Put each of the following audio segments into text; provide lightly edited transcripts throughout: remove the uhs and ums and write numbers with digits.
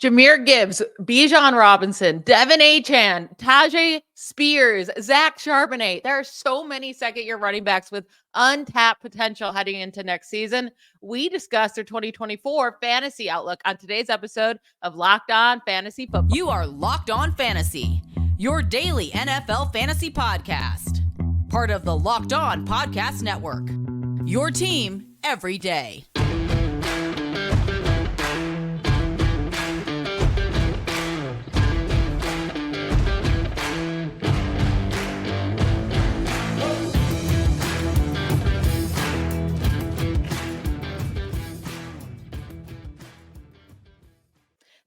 Jahmyr Gibbs, Bijan Robinson, Devin Achan, Tyjae Spears, Zach Charbonnet. There are so many second-year running backs with untapped potential heading into next season. We discussed their 2024 fantasy outlook on today's episode of Locked On Fantasy Football. You are Locked On Fantasy, your daily NFL fantasy podcast. Part of the Locked On Podcast Network, your team every day.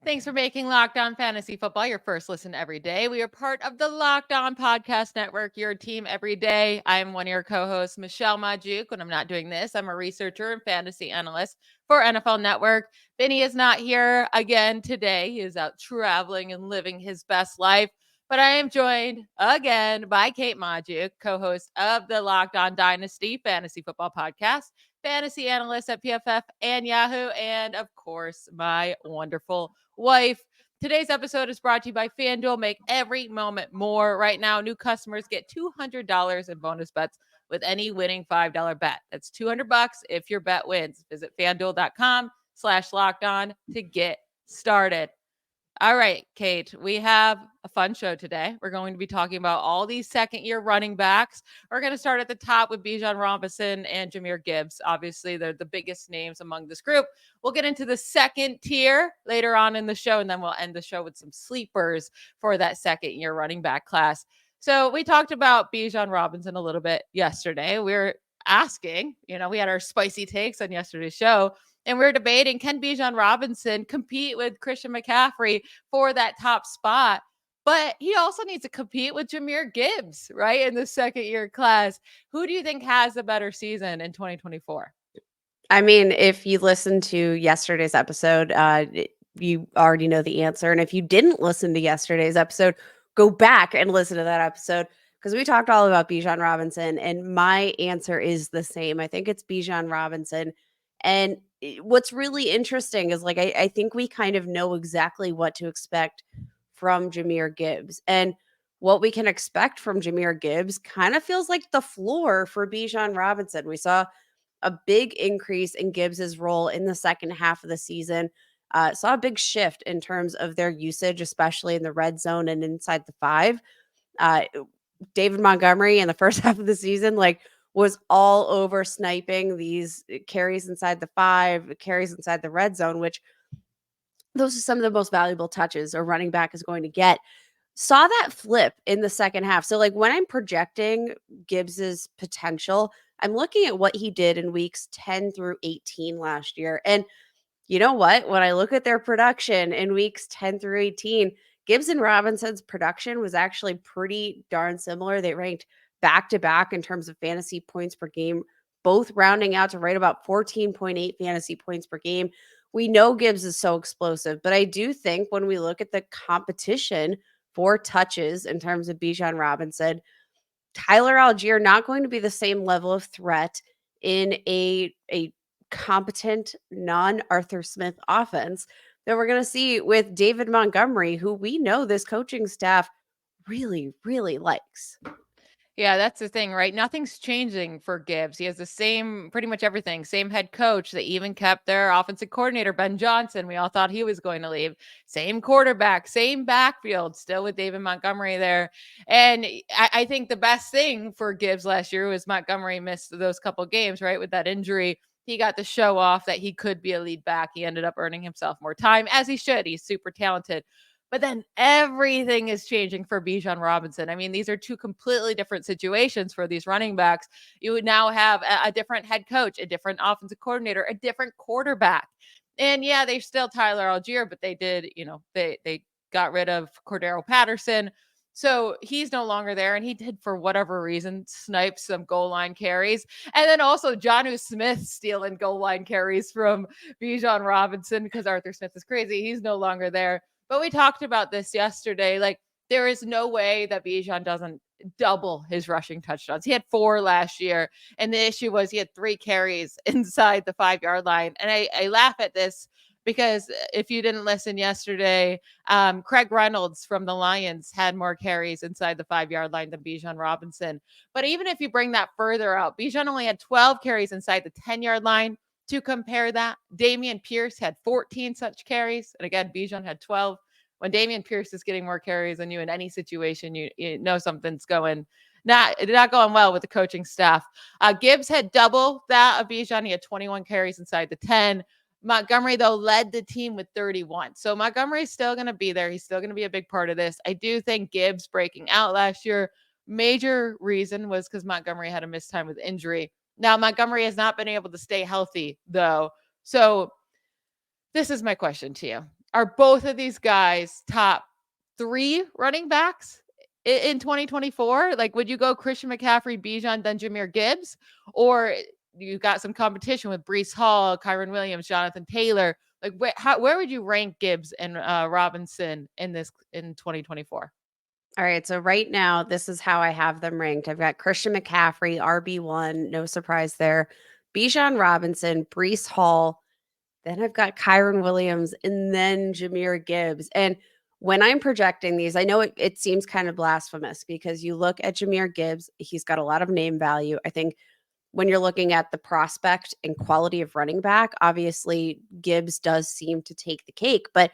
Thanks for making Locked On Fantasy Football your first listen every day. We are part of the Locked On Podcast Network, your team every day. I'm one of your co-hosts, Michelle Magdziuk. When I'm not doing this, I'm a researcher and fantasy analyst for NFL Network. Vinny is not here again today. He is out traveling and living his best life. But I am joined again by Kate Magdziuk, co-host of the Locked On Dynasty Fantasy Football Podcast, fantasy analyst at PFF and Yahoo, and of course, my wonderful wife. Today's episode is brought to you by FanDuel. Make every moment more. Right now, new customers get $200 in bonus bets with any winning $5 bet. That's $200 if your bet wins. Visit FanDuel.com/lockedon to get started. All right, Kate, we have a fun show today. We're going to be talking about all these second-year running backs. We're going to start at the top with Bijan Robinson and Jahmyr Gibbs. Obviously, they're the biggest names among this group. We'll get into the second tier later on in the show, and then we'll end the show with some sleepers for that second-year running back class. So we talked about Bijan Robinson a little bit yesterday. We were asking, we had our spicy takes on yesterday's show. And we're debating, can Bijan Robinson compete with Christian McCaffrey for that top spot? But he also needs to compete with Jahmyr Gibbs, right, in the second-year class. Who do you think has a better season in 2024? I mean, if you listened to yesterday's episode, you already know the answer. And if you didn't listen to yesterday's episode, go back and listen to that episode because we talked all about Bijan Robinson. And my answer is the same. I think it's Bijan Robinson. And what's really interesting is I think we kind of know exactly what to expect from Jahmyr Gibbs. And what we can expect from Jahmyr Gibbs kind of feels like the floor for Bijan Robinson. We saw a big increase in Gibbs's role in the second half of the season. Saw a big shift in terms of their usage, especially in the red zone and inside the 5. David Montgomery in the first half of the season, was all over sniping these carries inside the 5, carries inside the red zone, which those are some of the most valuable touches a running back is going to get. Saw that flip in the second half. So when I'm projecting Gibbs's potential, I'm looking at what he did in weeks 10 through 18 last year. And you know what? When I look at their production in weeks 10 through 18, Gibbs and Robinson's production was actually pretty darn similar. They ranked back-to-back in terms of fantasy points per game, both rounding out to right about 14.8 fantasy points per game. We know Gibbs is so explosive, but I do think when we look at the competition for touches in terms of Bijan Robinson, Tyler Algier not going to be the same level of threat in a competent non-Arthur Smith offense that we're going to see with David Montgomery, who we know this coaching staff really, really likes. Yeah, that's the thing, right? Nothing's changing for Gibbs. He has the same, pretty much everything, same head coach. They even kept their offensive coordinator, Ben Johnson. We all thought he was going to leave. Same quarterback, same backfield, still with David Montgomery there. And I think the best thing for Gibbs last year was Montgomery missed those couple games, right? With that injury, he got to show off that he could be a lead back. He ended up earning himself more time, as he should. He's super talented. But then everything is changing for Bijan Robinson. I mean, these are two completely different situations for these running backs. You would now have a different head coach, a different offensive coordinator, a different quarterback. And yeah, they're still Tyler Algier, but they did, they got rid of Cordero Patterson. So he's no longer there. And he did, for whatever reason, snipe some goal line carries. And then also Jonnu Smith stealing goal line carries from Bijan Robinson because Arthur Smith is crazy. He's no longer there. But we talked about this yesterday. There is no way that Bijan doesn't double his rushing touchdowns. He had 4 last year. And the issue was he had 3 carries inside the 5-yard line. And I laugh at this because if you didn't listen yesterday, Craig Reynolds from the Lions had more carries inside the 5-yard line than Bijan Robinson. But even if you bring that further out, Bijan only had 12 carries inside the 10-yard line. To compare that, Dameon Pierce had 14 such carries. And again, Bijan had 12. When Dameon Pierce is getting more carries than you in any situation, you know something's not going well with the coaching staff. Gibbs had double that of Bijan. He had 21 carries inside the 10. Montgomery, though, led the team with 31. So Montgomery's still going to be there. He's still going to be a big part of this. I do think Gibbs breaking out last year, major reason was because Montgomery had a missed time with injury. Now, Montgomery has not been able to stay healthy, though. So this is my question to you. Are both of these guys top 3 running backs in 2024? Like, would you go Christian McCaffrey, Bijan, then Jahmyr Gibbs? Or you got some competition with Breece Hall, Kyren Williams, Jonathan Taylor? Like, where would you rank Gibbs and Robinson in 2024? All right. So right now, this is how I have them ranked. I've got Christian McCaffrey, RB1, no surprise there. Bijan Robinson, Breece Hall. Then I've got Kyren Williams and then Jahmyr Gibbs. And when I'm projecting these, I know it seems kind of blasphemous because you look at Jahmyr Gibbs, he's got a lot of name value. I think when you're looking at the prospect and quality of running back, obviously Gibbs does seem to take the cake. But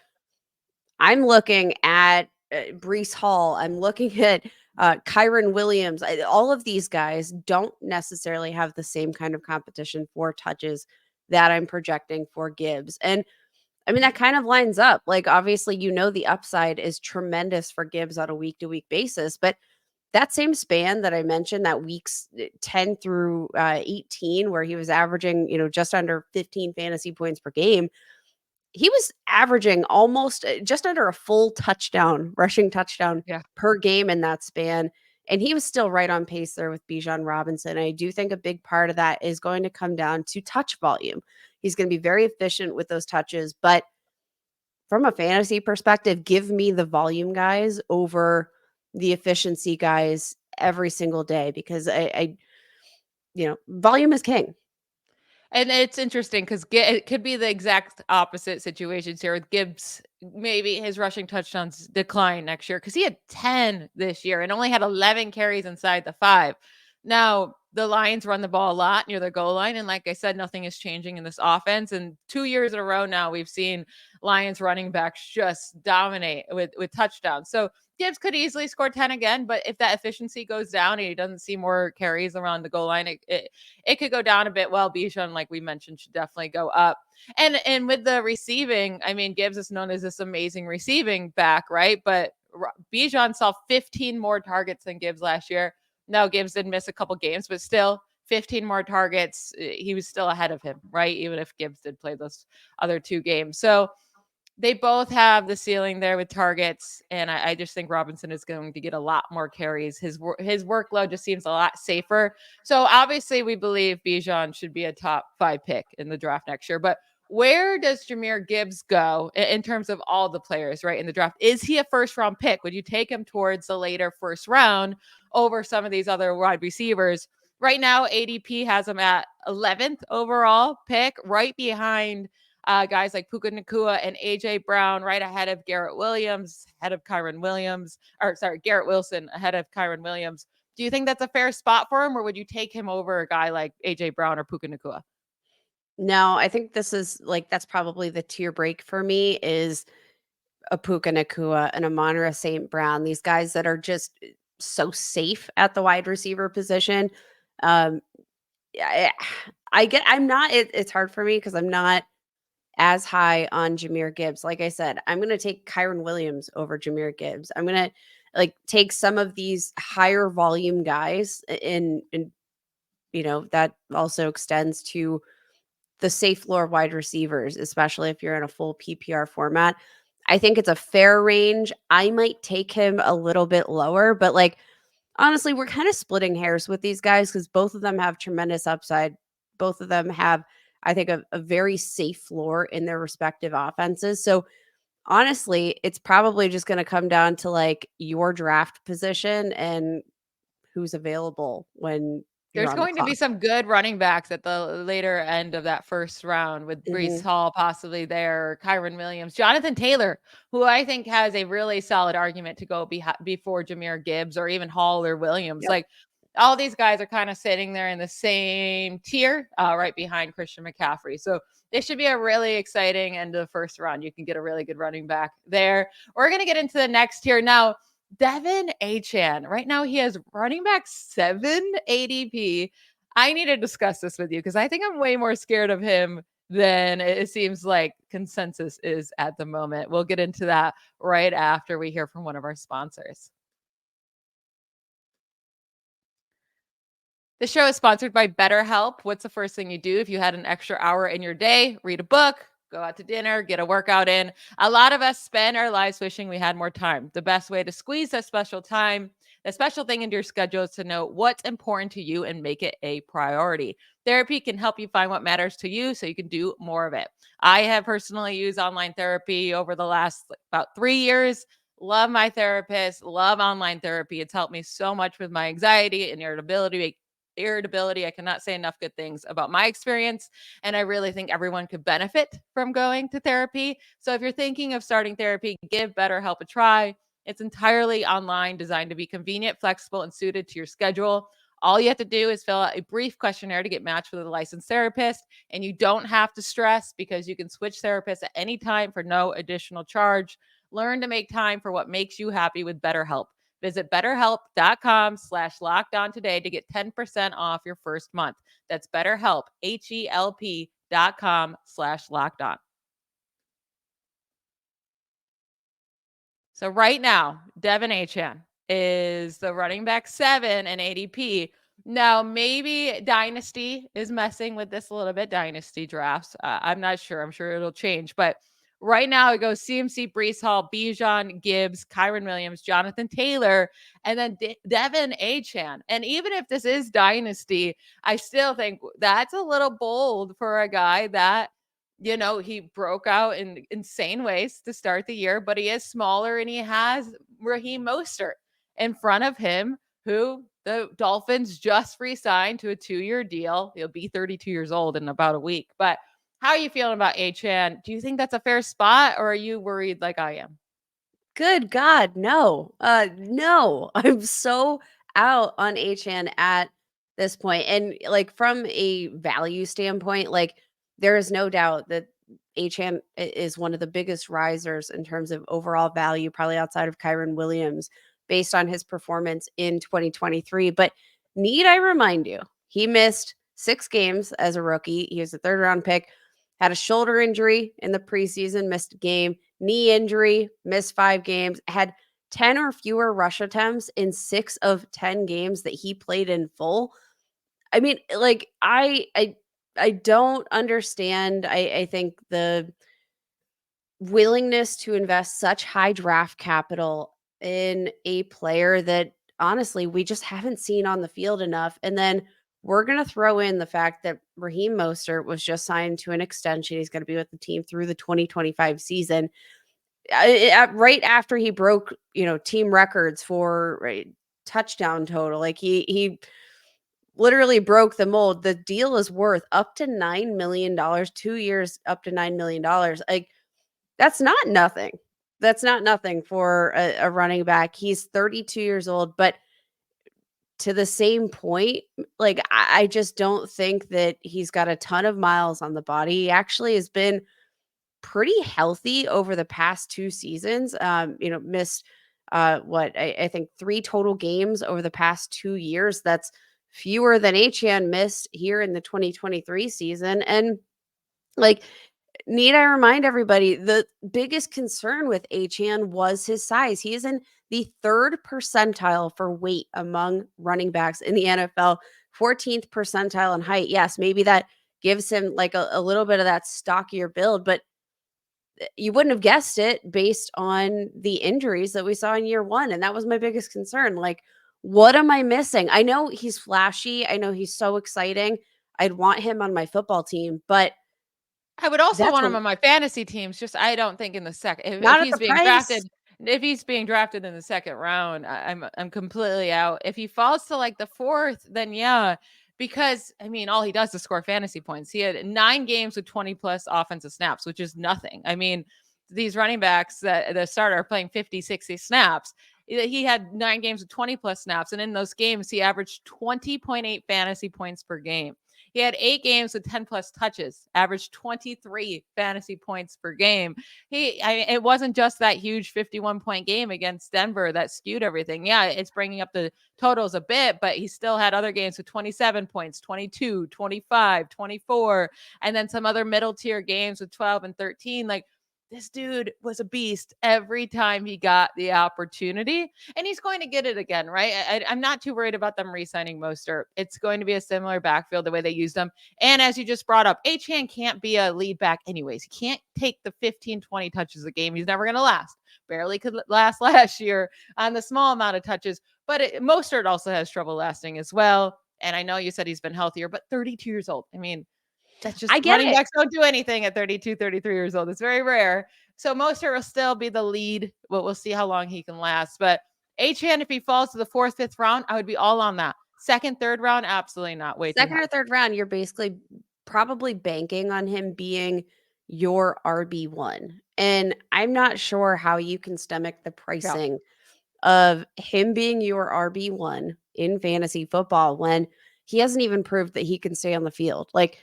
I'm looking at Breece Hall. I'm looking at Kyren Williams. All of these guys don't necessarily have the same kind of competition for touches that I'm projecting for Gibbs. And I mean, that kind of lines up. Like, obviously, the upside is tremendous for Gibbs on a week to week basis. But that same span that I mentioned, that weeks 10 through 18, where he was averaging, just under 15 fantasy points per game, he was averaging almost just under a full touchdown, rushing touchdown per game in that span. And he was still right on pace there with Bijan Robinson. I do think a big part of that is going to come down to touch volume. He's going to be very efficient with those touches. But from a fantasy perspective, give me the volume guys over the efficiency guys every single day because volume is king. And it's interesting because it could be the exact opposite situations here with Gibbs. Maybe his rushing touchdowns decline next year because he had 10 this year and only had 11 carries inside the 5. Now, the Lions run the ball a lot near the goal line. And like I said, nothing is changing in this offense. And 2 years in a row now, we've seen Lions running backs just dominate with touchdowns. So Gibbs could easily score 10 again, but if that efficiency goes down and he doesn't see more carries around the goal line, it could go down a bit. Well, Bijan, like we mentioned, should definitely go up. And with the receiving, I mean, Gibbs is known as this amazing receiving back, right? But Bijan saw 15 more targets than Gibbs last year. No, Gibbs did miss a couple games, but still 15 more targets. He was still ahead of him, right? Even if Gibbs did play those other 2 games. So they both have the ceiling there with targets. And I just think Robinson is going to get a lot more carries. His workload just seems a lot safer. So obviously we believe Bijan should be a top 5 pick in the draft next year. But where does Jahmyr Gibbs go in terms of all the players, right, in the draft? Is he a first-round pick? Would you take him towards the later first round over some of these other wide receivers? Right now, ADP has him at 11th overall pick, right behind guys like Puka Nacua and AJ Brown, right ahead of Garrett Williams, ahead of Kyren Williams, Garrett Wilson ahead of Kyren Williams. Do you think that's a fair spot for him, or would you take him over a guy like AJ Brown or Puka Nacua? No, I think this is that's probably the tier break for me is a Puka Nacua and a Amon-Ra St. Brown. These guys that are just so safe at the wide receiver position. I'm not, it's hard for me because I'm not as high on Jahmyr Gibbs. Like I said, I'm going to take Kyren Williams over Jahmyr Gibbs. I'm going to take some of these higher volume guys and that also extends to the safe floor wide receivers, especially if you're in a full PPR format. I think it's a fair range. I might take him a little bit lower, but honestly, we're kind of splitting hairs with these guys because both of them have tremendous upside. Both of them have, I think, a very safe floor in their respective offenses. So honestly, it's probably just going to come down to your draft position and who's available when you're There's on the going to be clock. some good running backs at the later end of that first round with Brees Mhm. Hall possibly there, Kyron Williams, Jonathan Taylor, who I think has a really solid argument to go before Jahmyr Gibbs or even Hall or Williams. Yep. Like all these guys are kind of sitting there in the same tier, right behind Christian McCaffrey. So this should be a really exciting end of the first round. You can get a really good running back there. We're going to get into the next tier now. Devin Achan. Right now, he has running back 7 ADP. I need to discuss this with you because I think I'm way more scared of him than it seems like consensus is at the moment. We'll get into that right after we hear from one of our sponsors. The show is sponsored by BetterHelp. What's the first thing you do if you had an extra hour in your day? Read a book, go out to dinner, get a workout in. A lot of us spend our lives wishing we had more time. The best way to squeeze that special time, that special thing into your schedule is to know what's important to you and make it a priority. Therapy can help you find what matters to you so you can do more of it. I have personally used online therapy over the last about 3 years. Love my therapist, love online therapy. It's helped me so much with my anxiety and irritability. I cannot say enough good things about my experience. And I really think everyone could benefit from going to therapy. So if you're thinking of starting therapy, give BetterHelp a try. It's entirely online, designed to be convenient, flexible, and suited to your schedule. All you have to do is fill out a brief questionnaire to get matched with a licensed therapist. And you don't have to stress because you can switch therapists at any time for no additional charge. Learn to make time for what makes you happy with BetterHelp. Visit betterhelp.com/lockedon today to get 10% off your first month. That's BetterHelp, HELP.com/lockedon. So right now, Devin Achan is the running back 7 in ADP. Now, maybe Dynasty is messing with this a little bit. Dynasty drafts. I'm not sure. I'm sure it'll change. But right now, it goes CMC, Brees Hall, Bijan, Gibbs, Kyron Williams, Jonathan Taylor, and then Devin Achan. And even if this is Dynasty, I still think that's a little bold for a guy that he broke out in insane ways to start the year, but he is smaller and he has Raheem Mostert in front of him, who the Dolphins just re-signed to a 2-year deal. He'll be 32 years old in about a week. But how are you feeling about Achan? Do you think that's a fair spot, or are you worried like I am? Good God, no. No. I'm so out on HN at this point. And like from a value standpoint, like there is no doubt that HN is one of the biggest risers in terms of overall value, probably outside of Kyron Williams, based on his performance in 2023. But need I remind you, he missed 6 games as a rookie. He was a 3rd-round pick, had a shoulder injury in the preseason, missed a game, knee injury, missed 5 games, had 10 or fewer rush attempts in 6 of 10 games that he played in full. I mean, like I don't understand. I think the willingness to invest such high draft capital in a player that honestly we just haven't seen on the field enough. And then we're going to throw in the fact that Raheem Mostert was just signed to an extension. He's going to be with the team through the 2025 season. Right after he broke, team records for touchdown total. Like he literally broke the mold. The deal is worth up to $9 million, 2 years, up to $9 million. Like that's not nothing. That's not nothing for a running back. He's 32 years old, but to the same point, like I just don't think that he's got a ton of miles on the body. He actually has been pretty healthy over the past 2 seasons. Missed I think 3 total games over the past 2 years. That's fewer than Achan missed here in the 2023 season. And like, need I remind everybody, the biggest concern with Achan was his size. He is in the 3rd percentile for weight among running backs in the NFL, 14th percentile in height. Yes, maybe that gives him like a little bit of that stockier build, but you wouldn't have guessed it based on the injuries that we saw in year 1. And that was my biggest concern. Like, what am I missing? I know he's flashy. I know he's so exciting. I'd want him on my football team, but I would also that's want him on my fantasy teams. Just I don't think in the second if not at he's the being price. drafted in the second round, I'm completely out. If he falls to like the 4th, then yeah, because, I mean, all he does is score fantasy points. He had 9 games with 20 plus offensive snaps, which is nothing. I mean, these running backs that the starter are playing 50, 60 snaps. He had 9 games with 20 plus snaps. And in those games, he averaged 20.8 fantasy points per game. He had 8 games with 10 plus touches, averaged 23 fantasy points per game. It wasn't just that huge 51-point game against Denver that skewed everything. Yeah, it's bringing up the totals a bit, but he still had other games with 27 points, 22, 25, 24, and then some other middle tier games with 12 and 13. Like, this dude was a beast every time he got the opportunity, and he's going to get it again, right? I'm not too worried about them re-signing Mostert. It's going to be a similar backfield the way they use them. And as you just brought up, Achane can't be a lead back anyways. He can't take the 15, 20 touches a game. He's never going to last. Barely could last last year on the small amount of touches, but Mostert also has trouble lasting as well. And I know you said he's been healthier, but 32 years old. I mean, that's just I get running it. backs don't do anything at 32, 33 years old. It's very rare. So Mostert will still be the lead, but we'll see how long he can last. But Achane, if he falls to the 4th, 5th round, I would be all on that. 2nd, 3rd round, absolutely not. Way too Second high. or third round, you're basically probably banking on him being your RB1. And I'm not sure how you can stomach the Yeah. pricing of him being your RB1 in fantasy football when he hasn't even proved that he can stay on the field. Like,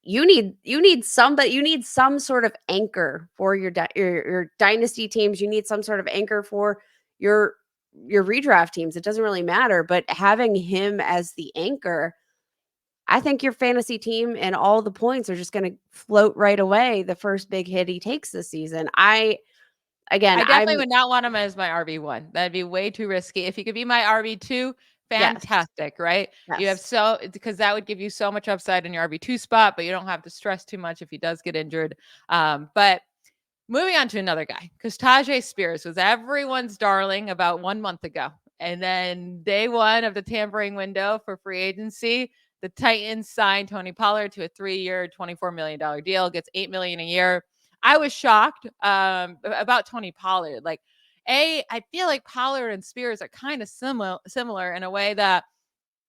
you need some sort of anchor for your dynasty teams. You need some sort of anchor for your redraft teams. It doesn't really matter, but having him as the anchor, I think your fantasy team and all the points are just going to float right away the first big hit he takes this season. I definitely I'm would not want him as my RB1. That'd be way too risky. If he could be my RB2, yes, fantastic, right? You have yes. because that would give you so much upside in your RB2 spot, but you don't have to stress too much if he does get injured. But moving on to another guy, because Tyjae Spears was everyone's darling about 1 month ago. And then day one of the tampering window for free agency, the Titans signed Tony Pollard to a 3-year, $24 million deal, gets $8 million a year. I was shocked about Tony Pollard. Like, I feel like Pollard and Spears are kind of similar in a way that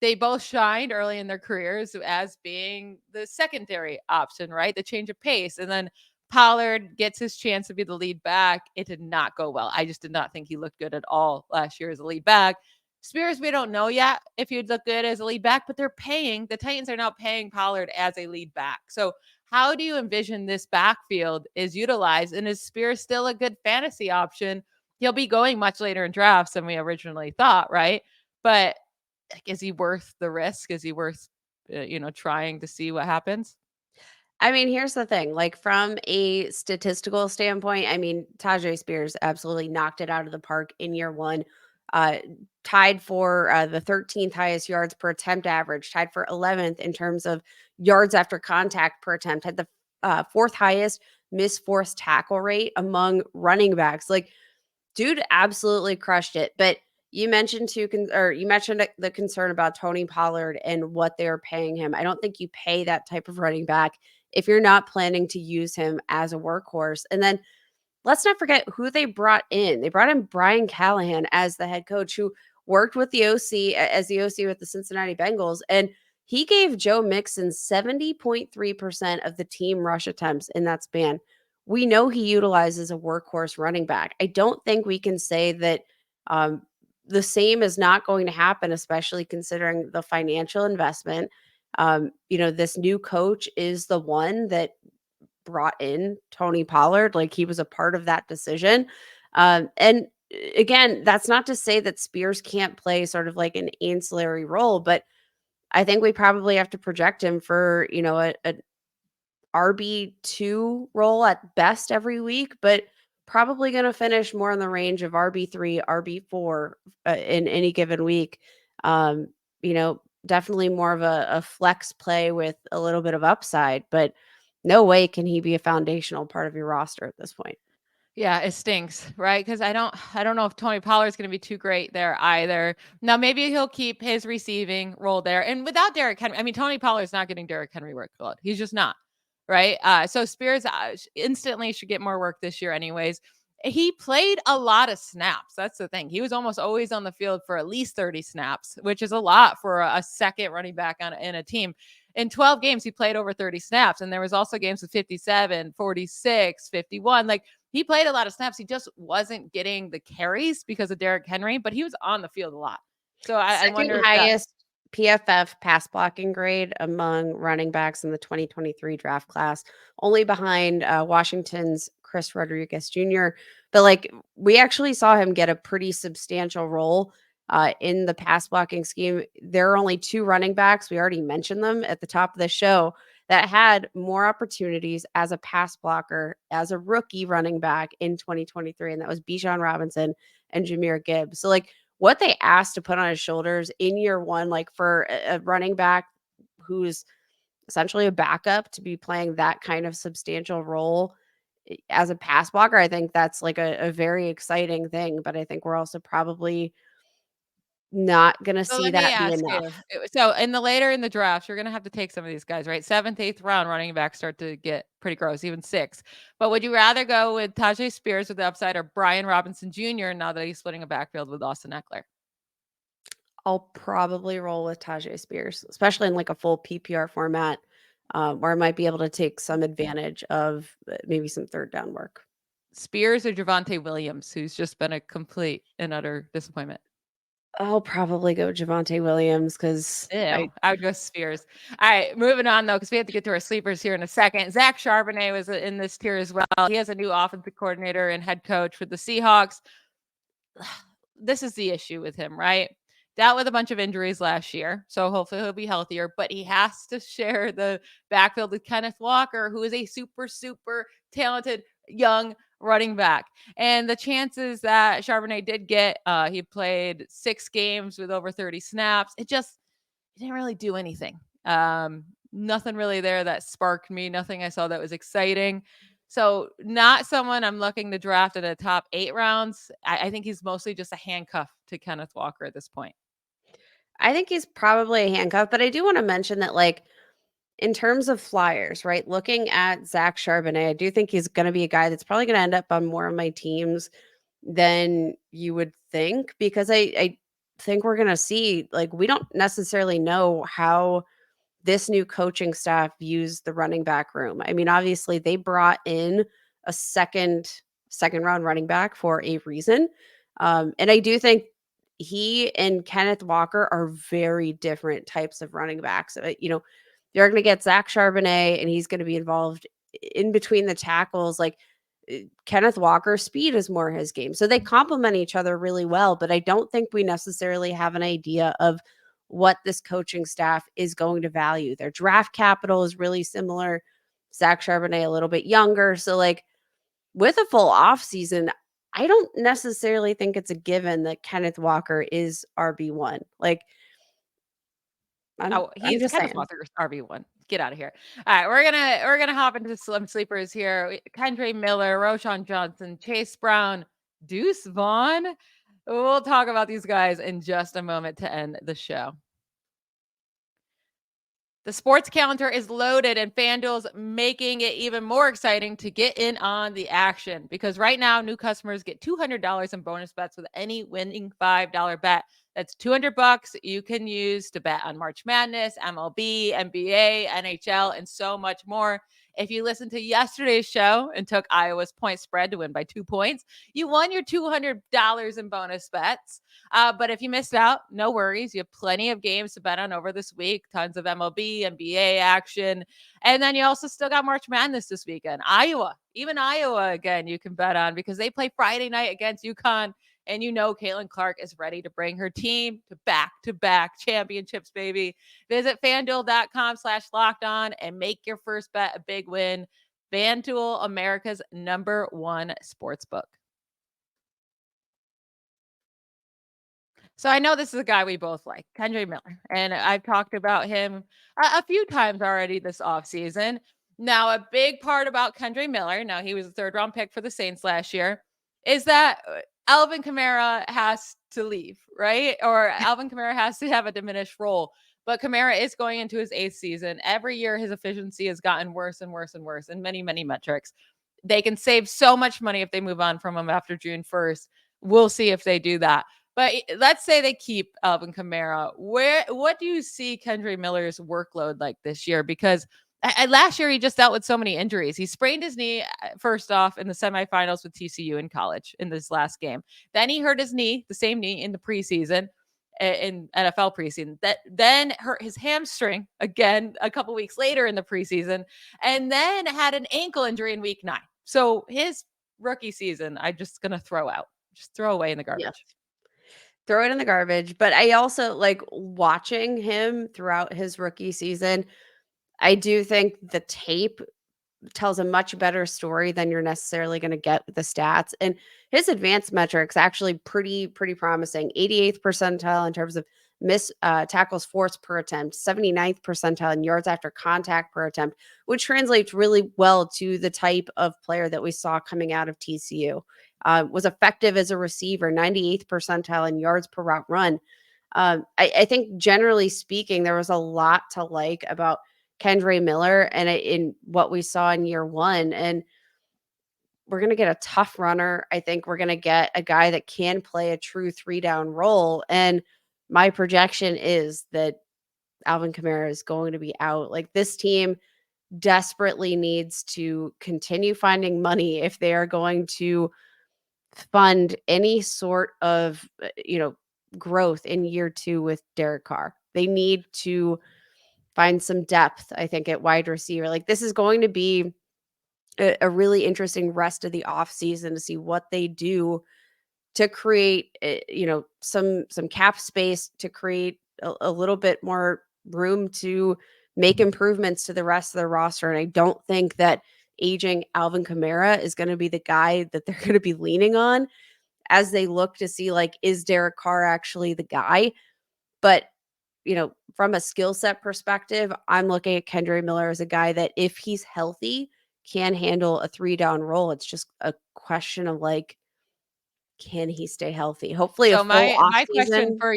they both shined early in their careers as being the secondary option, right? The change of pace. And then Pollard gets his chance to be the lead back. It did not go well. I just did not think he looked good at all last year as a lead back. Spears, we don't know yet if he'd look good as a lead back, but the Titans are now paying Pollard as a lead back. So how do you envision this backfield is utilized? And is Spears still a good fantasy option? He'll be going much later in drafts than we originally thought, right? But like, is he worth the risk? Is he worth, trying to see what happens? I mean, here's the thing, like, from a statistical standpoint, I mean, Tyjae Spears absolutely knocked it out of the park in year 1. Uh, Tied for the 13th highest yards per attempt average, tied for 11th in terms of yards after contact per attempt, had the 4th highest missed forced tackle rate among running backs. Like, dude absolutely crushed it. But you mentioned the concern about Tony Pollard and what they're paying him. I don't think you pay that type of running back if you're not planning to use him as a workhorse. And then let's not forget who they brought in. They brought in Brian Callahan as the head coach, who worked with the OC as the OC with the Cincinnati Bengals. And he gave Joe Mixon 70.3% of the team rush attempts in that span. We know he utilizes a workhorse running back. I don't think we can say that the same is not going to happen, especially considering the financial investment. This new coach is the one that brought in Tony Pollard. Like, he was a part of that decision. And again, that's not to say that Spears can't play sort of like an ancillary role, but I think we probably have to project him for, a RB2 role at best every week, but probably going to finish more in the range of RB3, RB4 in any given week. Um, Definitely more of a flex play with a little bit of upside, but no way can he be a foundational part of your roster at this point. Yeah, it stinks, right? Because I don't know if Tony Pollard's going to be too great there either. Now, maybe he'll keep his receiving role there, and without Derrick Henry, I mean, Tony Pollard's not getting Derrick Henry workload. He's just not, right? So Spears instantly should get more work this year, anyways. He played a lot of snaps. That's the thing. He was almost always on the field for at least 30 snaps, which is a lot for a second running back in a team. In 12 games, he played over 30 snaps. And there was also games with 57, 46, 51. Like, he played a lot of snaps. He just wasn't getting the carries because of Derrick Henry, but he was on the field a lot. So I wonder Second if that highest PFF pass blocking grade among running backs in the 2023 draft class, only behind Washington's Chris Rodriguez Jr. But like, we actually saw him get a pretty substantial role in the pass blocking scheme. There are only two running backs, we already mentioned them at the top of the show, that had more opportunities as a pass blocker as a rookie running back in 2023, and that was Bijan Robinson and Jahmyr Gibbs. So like, what they asked to put on his shoulders in year one, like for a running back who's essentially a backup to be playing that kind of substantial role as a pass blocker, I think that's like a very exciting thing. But I think we're also probably not going to So see let me that be ask you. enough. So in the later in the draft, you're gonna have to take some of these guys, right? 7th, 8th round running backs start to get pretty gross, even 6. But would you rather go with Tyjae Spears with the upside or Brian Robinson Jr. now that he's splitting a backfield with Austin Eckler? I'll probably roll with Tyjae Spears, especially in like a full PPR format, where I might be able to take some advantage of maybe some third down work. Spears or Javonte Williams, who's just been a complete and utter disappointment? I'll probably go Javonte Williams because Ew, I would go Spears. All right, moving on though, because we have to get to our sleepers here in a second. Zach Charbonnet was in this tier as well. He has a new offensive coordinator and head coach with the Seahawks. This is the issue with him, right? Dealt with a bunch of injuries last year, so hopefully he'll be healthier, but he has to share the backfield with Kenneth Walker, who is a super, super talented young running back. And the chances that Charbonnet did get, he played 6 games with over 30 snaps. It didn't really do anything. Nothing really there that sparked me, nothing I saw that was exciting. So not someone I'm looking to draft in the top 8 rounds. I think he's mostly just a handcuff to Kenneth Walker at this point. I think he's probably a handcuff, but I do want to mention that, like, in terms of flyers, right? Looking at Zach Charbonnet, I do think he's going to be a guy that's probably going to end up on more of my teams than you would think, because I think we're going to see, like, we don't necessarily know how this new coaching staff views the running back room. I mean, obviously they brought in a second round running back for a reason. And I do think he and Kenneth Walker are very different types of running backs. You're going to get Zach Charbonnet, and he's going to be involved in between the tackles. Like, Kenneth Walker's speed is more his game. So they complement each other really well. But I don't think we necessarily have an idea of what this coaching staff is going to value. Their draft capital is really similar. Zach Charbonnet a little bit younger. So, like, with a full off season, I don't necessarily think it's a given that Kenneth Walker is RB1. Like, I'm He's just Kenneth saying. Walker's RB1. Get out of here. All right, we're gonna hop into some sleepers here. Kendre Miller, Roshan Johnson, Chase Brown, Deuce Vaughn. We'll talk about these guys in just a moment to end the show. The sports calendar is loaded, and FanDuel's making it even more exciting to get in on the action, because right now new customers get $200 in bonus bets with any winning $5 bet. That's $200 you can use to bet on March Madness, MLB, NBA, NHL, and so much more. If you listened to yesterday's show and took Iowa's point spread to win by 2 points, you won your $200 in bonus bets. But if you missed out, no worries. You have plenty of games to bet on over this week. Tons of MLB, NBA action. And then you also still got March Madness this weekend. Even Iowa again, you can bet on, because they play Friday night against UConn. And you know Caitlin Clark is ready to bring her team to back-to-back championships, baby. Visit FanDuel.com/lockedon and make your first bet a big win. FanDuel, America's #1 sportsbook. So I know this is a guy we both like, Kendre Miller, and I've talked about him a few times already this offseason. Now, a big part about Kendre Miller, now he was a 3rd-round pick for the Saints last year, is that Alvin Kamara has to leave, right? Or Alvin Kamara has to have a diminished role. But Kamara is going into his 8th season. Every year, his efficiency has gotten worse and worse and worse in many, many metrics. they can save so much money if they move on from him after June 1st. We'll see if they do that. But let's say they keep Alvin Kamara. What do you see Kendre Miller's workload like this year? Because last year he just dealt with so many injuries. He sprained his knee first off in the semifinals with TCU in college in this last game. Then he hurt his knee, the same knee, in the preseason, in NFL preseason. That then hurt his hamstring again a couple weeks later in the preseason, and then had an ankle injury in week 9. So his rookie season, I'm just gonna throw out, just throw away in the garbage. Yeah. Throw it in the garbage. But I also like watching him throughout his rookie season. I do think the tape tells a much better story than you're necessarily going to get with the stats. And his advanced metrics actually pretty promising. 88th percentile in terms of tackles forced per attempt, 79th percentile in yards after contact per attempt, which translates really well to the type of player that we saw coming out of TCU. Was effective as a receiver, 98th percentile in yards per route run. I think generally speaking, there was a lot to like about Kendre Miller and in what we saw in year 1. And we're going to get a tough runner. I think we're going to get a guy that can play a true 3-down role. And my projection is that Alvin Kamara is going to be out. Like, this team desperately needs to continue finding money if they are going to fund any sort of, growth in year 2 with Derek Carr. They need to find some depth, I think, at wide receiver. Like, this is going to be a really interesting rest of the offseason to see what they do to create, some cap space, to create a little bit more room to make improvements to the rest of the roster. And I don't think that aging Alvin Kamara is going to be the guy that they're going to be leaning on as they look to see, like, is Derek Carr actually the guy? But from a skill set perspective, I'm looking at Kendre Miller as a guy that, if he's healthy, can handle a 3-down role. It's just a question of, like, can he stay healthy? Hopefully a So full off my question season. for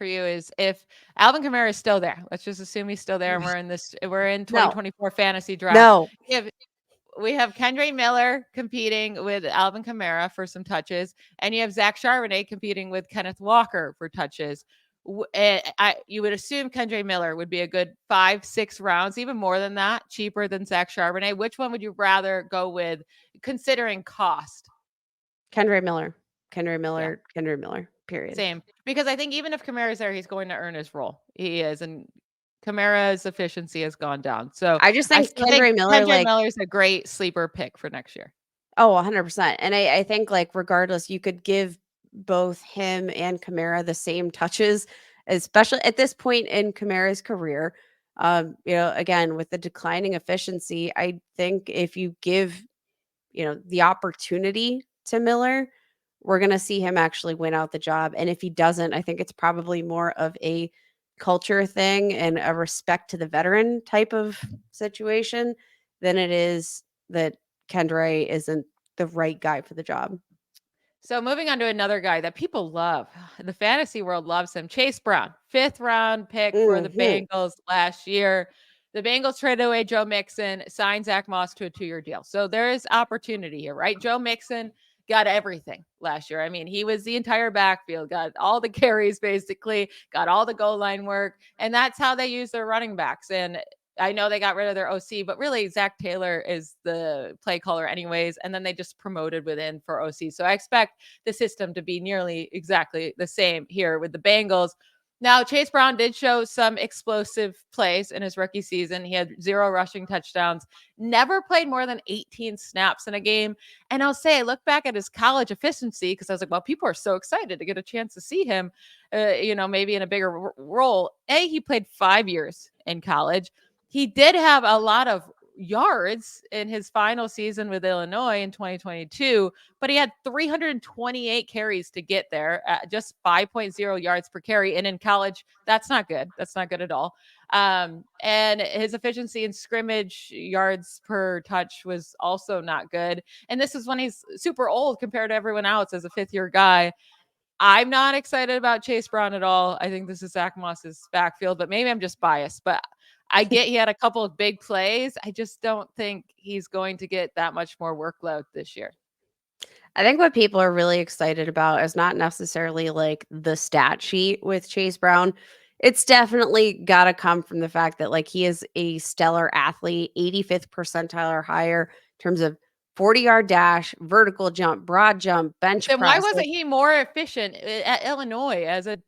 you, is, if Alvin Kamara is still there, let's just assume he's still there, and we're in No, 2024 fantasy draft. no. We have Kendre Miller competing with Alvin Kamara for some touches, and you have Zach Charbonnet competing with Kenneth Walker for touches. You would assume Kendre Miller would be a good 5-6 rounds, even more than that, cheaper than Zach Charbonnet. Which one would you rather go with, considering cost? Kendre Miller. Yeah, Kendre Miller. Period. same. Because I think even if Kamara's there, he's going to earn his role. He is, and Kamara's efficiency has gone down. So I just I think still think Kendre Miller, Kendre like, Miller's a great sleeper pick for next year. 100%. And I think, like, regardless, you could give both him and Kamara the same touches, especially at this point in Kamara's career. Again, with the declining efficiency, I think if you give, the opportunity to Miller, we're going to see him actually win out the job. And if he doesn't, I think it's probably more of a culture thing and a respect to the veteran type of situation than it is that Kendre isn't the right guy for the job. So moving on to another guy that people love, the fantasy world loves him, Chase Brown, 5th round pick for the Mhm. Bengals last year. The Bengals traded away Joe Mixon, signed Zach Moss to a 2-year deal. So there is opportunity here, right? Joe Mixon got everything last year. I mean, he was the entire backfield, got all the carries basically, got all the goal line work, and that's how they use their running backs. And I know they got rid of their OC, but really Zach Taylor is the play caller anyways. And then they just promoted within for OC. So I expect the system to be nearly exactly the same here with the Bengals. Now, Chase Brown did show some explosive plays in his rookie season. He had 0 rushing touchdowns, never played more than 18 snaps in a game. And I'll say, I look back at his college efficiency because I was like, well, people are so excited to get a chance to see him, maybe in a bigger role. He played 5 years in college. He did have a lot of yards in his final season with Illinois in 2022, but he had 328 carries to get there at just 5.0 yards per carry. And in college, that's not good. That's not good at all. And his efficiency in scrimmage yards per touch was also not good. And this is when he's super old compared to everyone else as a 5th-year guy. I'm not excited about Chase Brown at all. I think this is Zach Moss's backfield, but maybe I'm just biased. But I get he had a couple of big plays. I just don't think he's going to get that much more workload this year. I think what people are really excited about is not necessarily like the stat sheet with Chase Brown. It's definitely got to come from the fact that like he is a stellar athlete, 85th percentile or higher in terms of 40-yard dash, vertical jump, broad jump, bench Then why press. wasn't Like, he more efficient at Illinois as a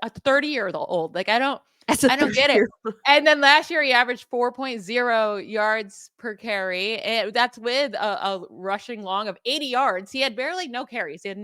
30-year-old? Like as a I don't get it. 30-year And then last year he averaged 4.0 yards per carry. And that's with a rushing long of 80 yards. He had barely no carries. He had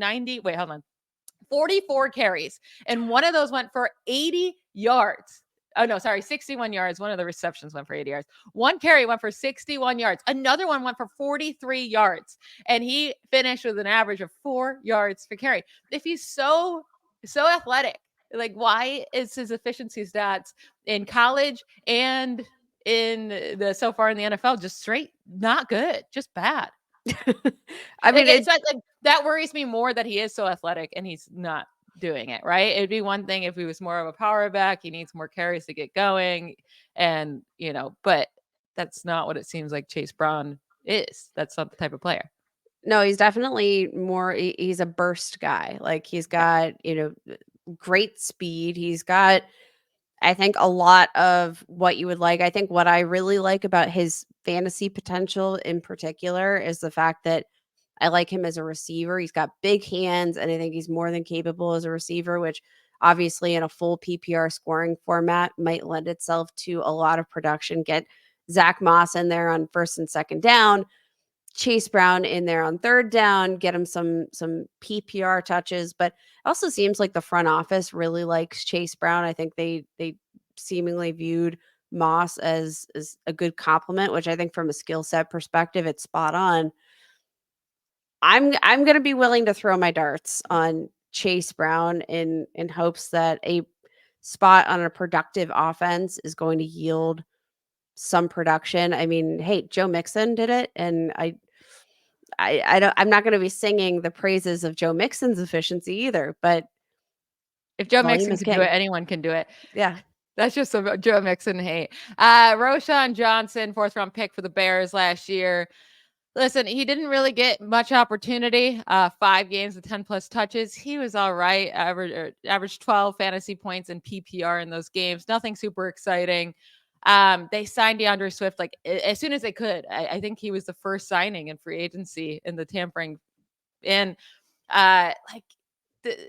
44 carries. And one of those went for 80 yards. Oh, no, sorry, 61 yards. One of the receptions went for 80 yards. One carry went for 61 yards. Another one went for 43 yards. And he finished with an average of 4 yards per carry. If he's so athletic, like why is his efficiency stats in college and in the so far in the NFL just straight not good, just bad? I mean, It's like that worries me more that he is so athletic and he's not doing it, right? It'd be one thing if he was more of a power back, he needs more carries to get going, and but that's not what it seems like Chase Brown is. That's not the type of player. no, he's definitely more he's a burst guy. Like he's got, great speed. He's got I think a lot of what you would like. I think what I really like about his fantasy potential in particular is the fact that I like him as a receiver. He's got big hands, and I think he's more than capable as a receiver, which obviously in a full PPR scoring format might lend itself to a lot of production. Get Zach Moss in there on first and second down, Chase Brown in there on third down, get him some PPR touches. But it also seems like the front office really likes Chase Brown. I think they seemingly viewed Moss as a good compliment, which I think from a skill set perspective, it's spot on. I'm gonna be willing to throw my darts on Chase Brown in hopes that a spot on a productive offense is going to yield some production. I mean, hey, Joe Mixon did it, and I'm not gonna be singing the praises of Joe Mixon's efficiency either, but If Joe volume Mixon is could do it, king. anyone can do it. Yeah. That's just a Joe Mixon hate. Roshan Johnson, 4th-round pick for the Bears last year. Listen, he didn't really get much opportunity. 5 games with 10 plus touches. He was all right. Averaged 12 fantasy points in PPR in those games. Nothing super exciting. They signed DeAndre Swift like as soon as they could. I think he was the first signing in free agency in the tampering. And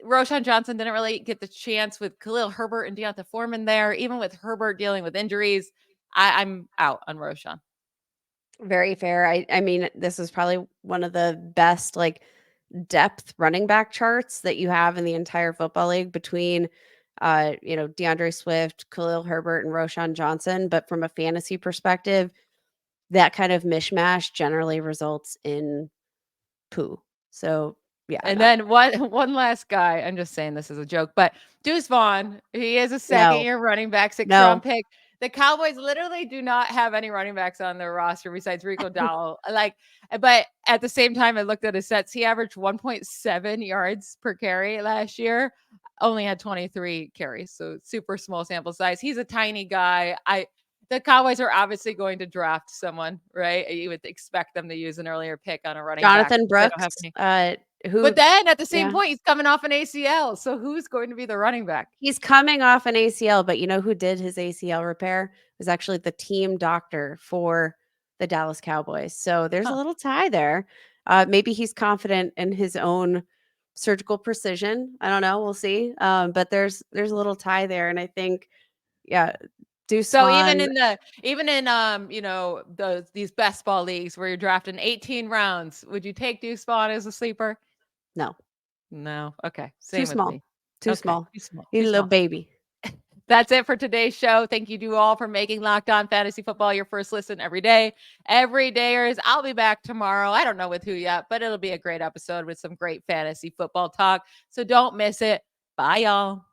Roshan Johnson didn't really get the chance with Khalil Herbert and Deonta Foreman there. Even with Herbert dealing with injuries, I'm out on Roshan. Very fair. I mean, this is probably one of the best like depth running back charts that you have in the entire football league between DeAndre Swift, Khalil Herbert, and Roshan Johnson. But from a fantasy perspective, that kind of mishmash generally results in poo. So yeah, And no. then one last guy. I'm just saying this is a joke, but Deuce Vaughn. He is a No. second-year running back, 6th-round No. pick. The Cowboys literally do not have any running backs on their roster besides Rico Dowdle. But at the same time, I looked at his sets. He averaged 1.7 yards per carry last year. Only had 23 carries, so super small sample size. He's a tiny guy. The Cowboys are obviously going to draft someone, right? You would expect them to use an earlier pick on a running back. Jonathan They don't have Brooks, any. who But then at the same yeah. point, he's coming off an ACL. So who's going to be the running back? He's coming off an ACL, but you know who did his ACL repair? It was actually the team doctor for the Dallas Cowboys. So there's a little tie there. Maybe he's confident in his own surgical precision. I don't know. We'll see. But there's a little tie there, and I think, yeah, Deuce So Vaughn. even in these best ball leagues where you're drafting 18 rounds, would you take Deuce Vaughn as a sleeper? No, No. Okay. too Same with small. me. Too Okay. small. Too small. He's Too a little small. baby. That's it for today's show. Thank you to all for making Locked On Fantasy Football your first listen every day. Every dayers. I'll be back tomorrow. I don't know with who yet, but it'll be a great episode with some great fantasy football talk. So don't miss it. Bye, y'all.